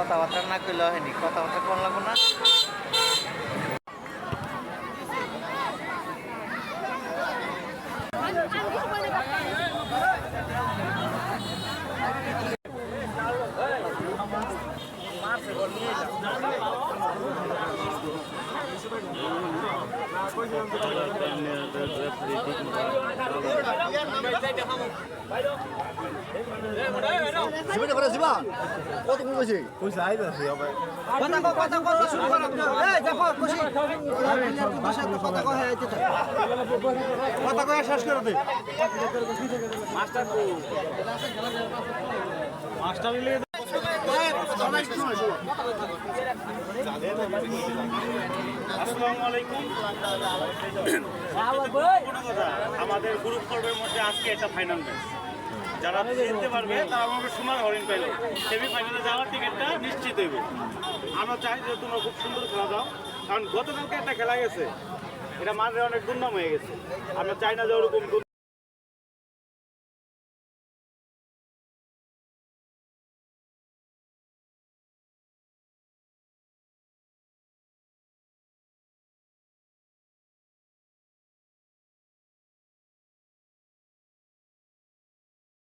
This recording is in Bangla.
কথাবার্তা না করলে হয়নি, কথাবার্তা কোন লাগবো না। জীবনে করে জীবন কত কোন কইছি কইছে আইবা সে হবে কথা শুরু কর এই দেখো খুশি কথা কয় আইতে কথা কয় শেষ করে দে মাস্টার কো মাস্টার নিলে আসসালামু আলাইকুম। আমাদের গ্রুপ পর্বের মধ্যে আজকে একটা ফাইনাল ম্যাচ, যারা জিততে পারবে তারা আমাকে সোনার হরিণ পাইল, সেমিফাইনালে যাওয়ার টিকিটটা নিশ্চিত হইবে। আমরা চাই যে তোমরা খুব সুন্দর খেলা দাও, কারণ গতকালকে একটা খেলা গেছে, এটা মাঝে অনেক দুর্নাম হয়ে গেছে। আমরা চাই না যে ওরকম